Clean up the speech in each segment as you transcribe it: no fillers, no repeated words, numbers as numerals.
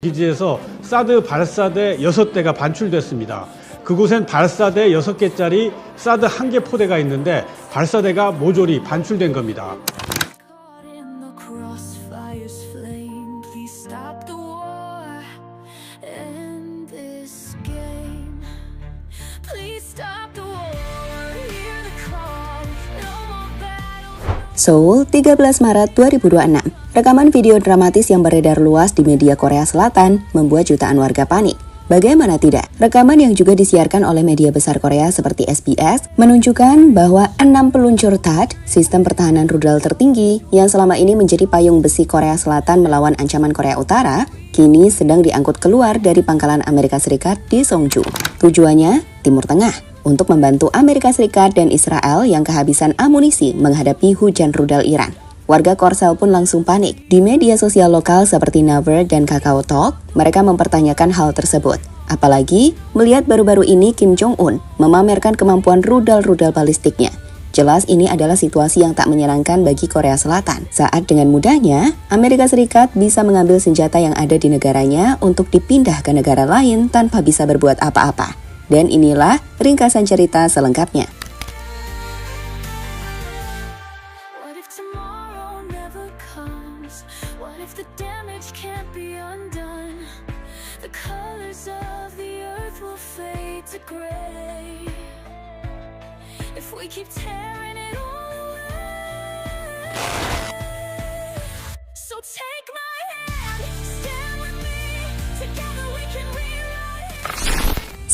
기지에서 사드 발사대 6대가 반출됐습니다. 그곳엔 발사대 6개짜리 사드 1개 포대가 있는데 발사대가 모조리 반출된 겁니다. Seoul, 13 Maret 2026. Rekaman video dramatis yang beredar luas di media Korea Selatan membuat jutaan warga panik. Bagaimana tidak? Rekaman yang juga disiarkan oleh media besar Korea seperti SBS menunjukkan bahwa 6 peluncur THAAD, sistem pertahanan rudal tertinggi yang selama ini menjadi payung besi Korea Selatan melawan ancaman Korea Utara, kini sedang diangkut keluar dari pangkalan Amerika Serikat di Songju. Tujuannya, Timur Tengah, untuk membantu Amerika Serikat dan Israel yang kehabisan amunisi menghadapi hujan rudal Iran. Warga Korsel pun langsung panik. Di media sosial lokal seperti Naver dan Kakao Talk, mereka mempertanyakan hal tersebut. Apalagi melihat baru-baru ini Kim Jong-un memamerkan kemampuan rudal-rudal balistiknya. Jelas ini adalah situasi yang tak menyenangkan bagi Korea Selatan. Saat dengan mudahnya, Amerika Serikat bisa mengambil senjata yang ada di negaranya untuk dipindah ke negara lain tanpa bisa berbuat apa-apa. Dan inilah ringkasan cerita selengkapnya.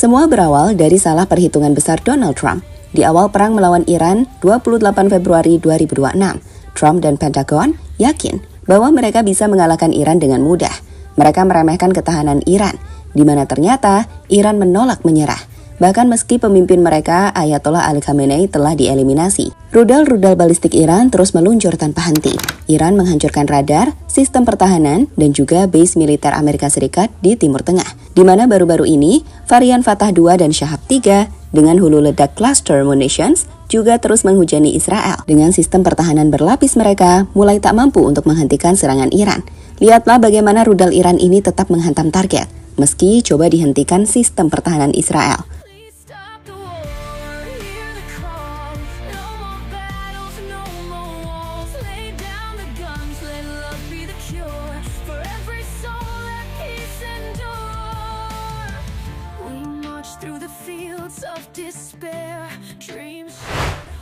Semua berawal dari salah perhitungan besar Donald Trump. Di awal perang melawan Iran 28 Februari 2026, Trump dan Pentagon yakin bahwa mereka bisa mengalahkan Iran dengan mudah. Mereka meremehkan ketahanan Iran, di mana ternyata Iran menolak menyerah. Bahkan meski pemimpin mereka, Ayatollah Ali Khamenei, telah dieliminasi. Rudal-rudal balistik Iran terus meluncur tanpa henti. Iran menghancurkan radar, sistem pertahanan, dan juga base militer Amerika Serikat di Timur Tengah, di mana baru-baru ini varian Fatah 2 dan Shahab 3 dengan hulu ledak cluster munitions juga terus menghujani Israel. Dengan sistem pertahanan berlapis mereka mulai tak mampu untuk menghentikan serangan Iran. Lihatlah bagaimana rudal Iran ini tetap menghantam target, meski coba dihentikan sistem pertahanan Israel.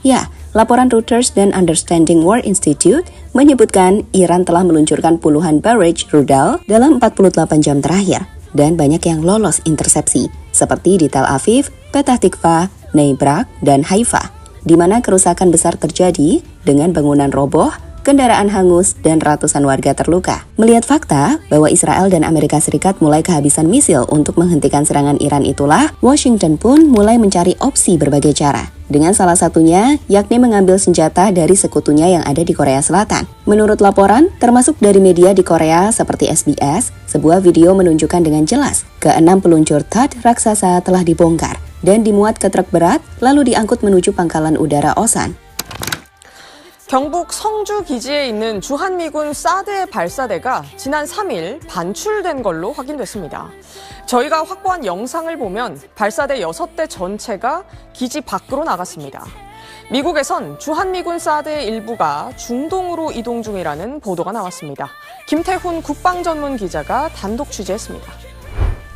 Ya, laporan Reuters dan Understanding War Institute menyebutkan Iran telah meluncurkan puluhan barrage rudal dalam 48 jam terakhir dan banyak yang lolos intersepsi, seperti di Tel Aviv, Petah Tikva, Bnei Brak, dan Haifa, di mana kerusakan besar terjadi dengan bangunan roboh, kendaraan hangus, dan ratusan warga terluka. Melihat fakta bahwa Israel dan Amerika Serikat mulai kehabisan misil untuk menghentikan serangan Iran itulah, Washington pun mulai mencari opsi berbagai cara. Dengan salah satunya, yakni mengambil senjata dari sekutunya yang ada di Korea Selatan. Menurut laporan, termasuk dari media di Korea seperti SBS, sebuah video menunjukkan dengan jelas ke-6 peluncur THAAD raksasa telah dibongkar dan dimuat ke truk berat lalu diangkut menuju pangkalan udara Osan. 경북 성주 기지에 있는 주한미군 사드 발사대가 지난 3일 반출된 걸로 확인됐습니다. 저희가 확보한 영상을 보면 발사대 6대 전체가 기지 밖으로 나갔습니다. 미국에선 주한미군 사드의 일부가 중동으로 이동 중이라는 보도가 나왔습니다. 김태훈 국방전문 기자가 단독 취재했습니다.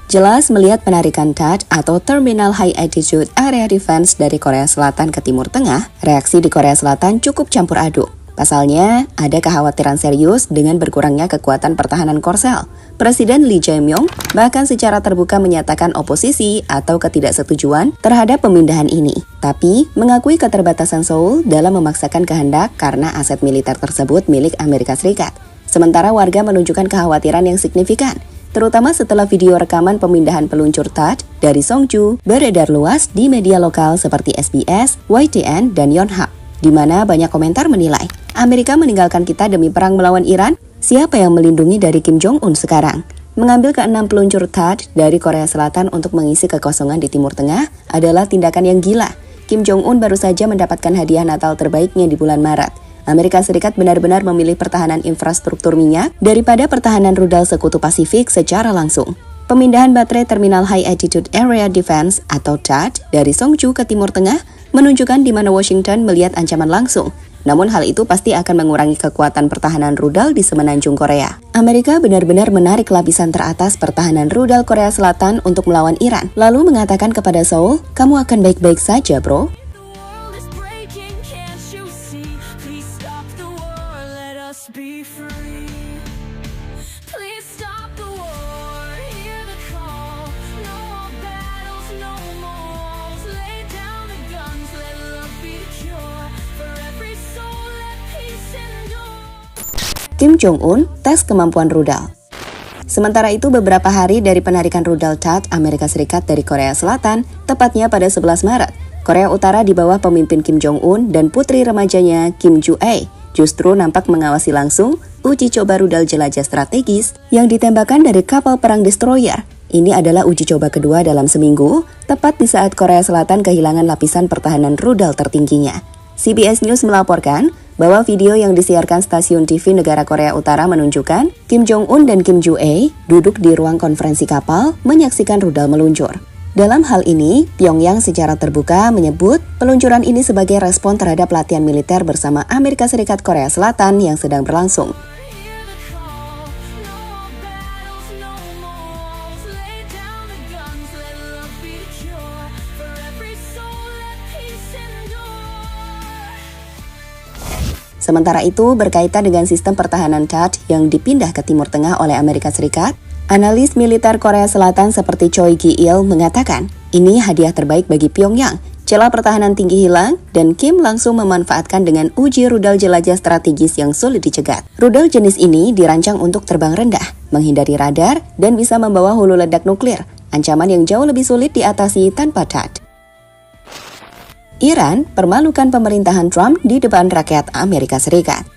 Jelas melihat penarikan THAAD atau Terminal High Altitude Area Defense dari Korea Selatan ke Timur Tengah, reaksi di Korea Selatan cukup campur aduk. Pasalnya, ada kekhawatiran serius dengan berkurangnya kekuatan pertahanan Korsel. Presiden Lee Jae-myung bahkan secara terbuka menyatakan oposisi atau ketidaksetujuan terhadap pemindahan ini, tapi mengakui keterbatasan Seoul dalam memaksakan kehendak karena aset militer tersebut milik Amerika Serikat. Sementara warga menunjukkan kekhawatiran yang signifikan, terutama setelah video rekaman pemindahan peluncur THAAD dari Songju beredar luas di media lokal seperti SBS, YTN, dan Yonhap, di mana banyak komentar menilai, Amerika meninggalkan kita demi perang melawan Iran? Siapa yang melindungi dari Kim Jong-un sekarang? Mengambil ke-6 peluncur THAAD dari Korea Selatan untuk mengisi kekosongan di Timur Tengah adalah tindakan yang gila. Kim Jong-un baru saja mendapatkan hadiah Natal terbaiknya di bulan Maret. Amerika Serikat benar-benar memilih pertahanan infrastruktur minyak daripada pertahanan rudal sekutu Pasifik secara langsung. Pemindahan baterai Terminal High Altitude Area Defense atau THAAD dari Songju ke Timur Tengah menunjukkan di mana Washington melihat ancaman langsung. Namun hal itu pasti akan mengurangi kekuatan pertahanan rudal di semenanjung Korea. Amerika benar-benar menarik lapisan teratas pertahanan rudal Korea Selatan untuk melawan Iran, lalu mengatakan kepada Seoul, "Kamu akan baik-baik saja, bro." Kim Jong-un tes kemampuan rudal. Sementara itu, beberapa hari dari penarikan rudal THAAD Amerika Serikat dari Korea Selatan, tepatnya pada 11 Maret, Korea Utara di bawah pemimpin Kim Jong-un dan putri remajanya Kim Ju-ae justru nampak mengawasi langsung uji coba rudal jelajah strategis yang ditembakkan dari kapal perang destroyer. Ini adalah uji coba kedua dalam seminggu, tepat di saat Korea Selatan kehilangan lapisan pertahanan rudal tertingginya. CBS News melaporkan bahwa video yang disiarkan stasiun TV negara Korea Utara menunjukkan Kim Jong-un dan Kim Ju-ae duduk di ruang konferensi kapal menyaksikan rudal meluncur. Dalam hal ini, Pyongyang secara terbuka menyebut peluncuran ini sebagai respon terhadap latihan militer bersama Amerika Serikat Korea Selatan yang sedang berlangsung. Sementara itu, berkaitan dengan sistem pertahanan THAAD yang dipindah ke Timur Tengah oleh Amerika Serikat, analis militer Korea Selatan seperti Choi Gi-il mengatakan, ini hadiah terbaik bagi Pyongyang. Celah pertahanan tinggi hilang, dan Kim langsung memanfaatkan dengan uji rudal jelajah strategis yang sulit dicegat. Rudal jenis ini dirancang untuk terbang rendah, menghindari radar, dan bisa membawa hulu ledak nuklir, ancaman yang jauh lebih sulit diatasi tanpa THAAD. Iran permalukan pemerintahan Trump di depan rakyat Amerika Serikat.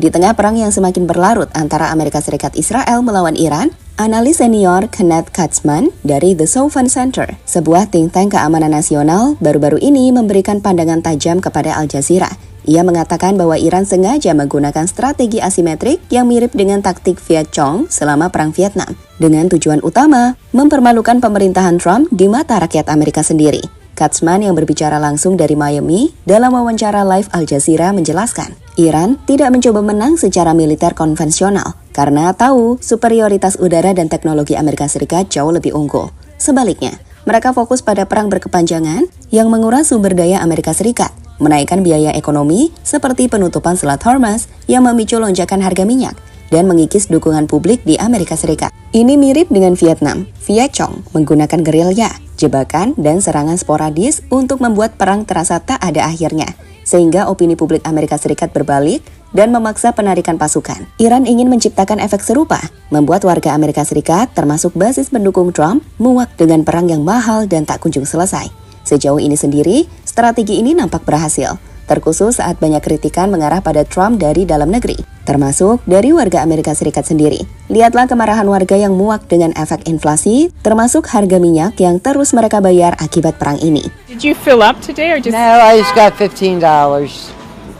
Di tengah perang yang semakin berlarut antara Amerika Serikat Israel melawan Iran, analis senior Kenneth Katzman dari The Southern Center, sebuah think tank keamanan nasional, baru-baru ini memberikan pandangan tajam kepada Al Jazeera. Ia mengatakan bahwa Iran sengaja menggunakan strategi asimetrik yang mirip dengan taktik Viet Cong selama Perang Vietnam, dengan tujuan utama mempermalukan pemerintahan Trump di mata rakyat Amerika sendiri. Katzman yang berbicara langsung dari Miami dalam wawancara live Al Jazeera menjelaskan, Iran tidak mencoba menang secara militer konvensional karena tahu superioritas udara dan teknologi Amerika Serikat jauh lebih unggul. Sebaliknya, mereka fokus pada perang berkepanjangan yang menguras sumber daya Amerika Serikat, menaikkan biaya ekonomi seperti penutupan Selat Hormuz yang memicu lonjakan harga minyak, dan mengikis dukungan publik di Amerika Serikat. Ini mirip dengan Vietnam. Viet Cong menggunakan gerilya, jebakan, dan serangan sporadis untuk membuat perang terasa tak ada akhirnya, sehingga opini publik Amerika Serikat berbalik dan memaksa penarikan pasukan. Iran ingin menciptakan efek serupa, membuat warga Amerika Serikat, termasuk basis pendukung Trump, muak dengan perang yang mahal dan tak kunjung selesai. Sejauh ini sendiri, strategi ini nampak berhasil, terkhusus saat banyak kritikan mengarah pada Trump dari dalam negeri, termasuk dari warga Amerika Serikat sendiri. Lihatlah kemarahan warga yang muak dengan efek inflasi, termasuk harga minyak yang terus mereka bayar akibat perang ini. Did you fill up today or just? No, I just got $15.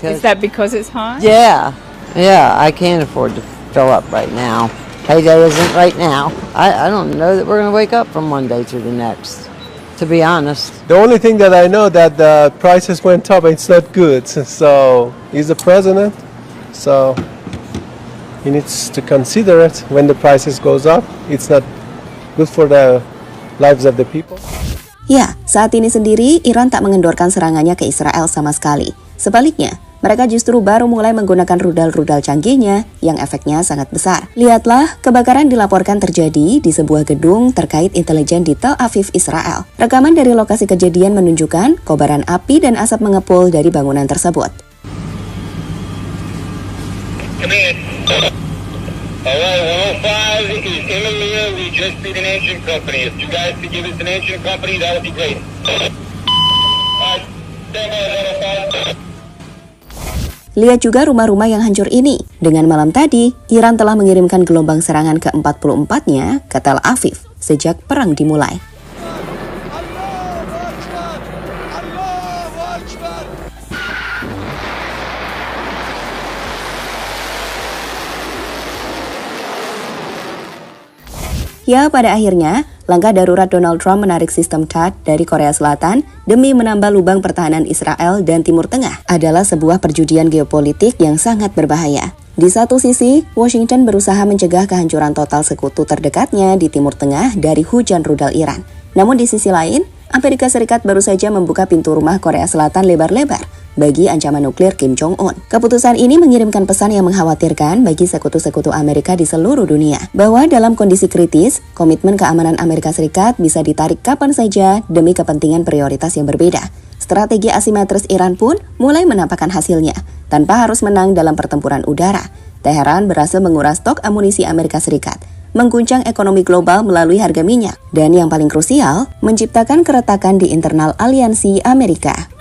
Is that because it's hot? Yeah, I can't afford to fill up right now. Payday isn't right now. I don't know that we're going to wake up from one day to the next, to be honest. The only thing that I know that the prices went up, it's not good. So he's the president, so he needs to consider it when the prices goes up. It's not good for the lives of the people. Ya, saat ini sendiri Iran tak mengendorkan serangannya ke Israel sama sekali. Sebaliknya, mereka justru baru mulai menggunakan rudal-rudal canggihnya yang efeknya sangat besar. Lihatlah, kebakaran dilaporkan terjadi di sebuah gedung terkait intelijen di Tel Aviv, Israel. Rekaman dari lokasi kejadian menunjukkan kobaran api dan asap mengepul dari bangunan tersebut. Hello, 105 is Emilia. We just beat an engine company. If you guys could give us an engine company, that would be great. Stand by, 105. Lihat juga rumah-rumah yang hancur ini. Dengan malam tadi, Iran telah mengirimkan gelombang serangan ke-44-nya ke Tel Aviv sejak perang dimulai. Ya, pada akhirnya, langkah darurat Donald Trump menarik sistem THAAD dari Korea Selatan demi menambah lubang pertahanan Israel dan Timur Tengah adalah sebuah perjudian geopolitik yang sangat berbahaya. Di satu sisi, Washington berusaha mencegah kehancuran total sekutu terdekatnya di Timur Tengah dari hujan rudal Iran. Namun di sisi lain, Amerika Serikat baru saja membuka pintu rumah Korea Selatan lebar-lebar bagi ancaman nuklir Kim Jong-un. Keputusan ini mengirimkan pesan yang mengkhawatirkan bagi sekutu-sekutu Amerika di seluruh dunia, bahwa dalam kondisi kritis, komitmen keamanan Amerika Serikat bisa ditarik kapan saja demi kepentingan prioritas yang berbeda. Strategi asimetris Iran pun mulai menampakkan hasilnya, tanpa harus menang dalam pertempuran udara. Teheran berhasil menguras stok amunisi Amerika Serikat, mengguncang ekonomi global melalui harga minyak, dan yang paling krusial, menciptakan keretakan di internal aliansi Amerika.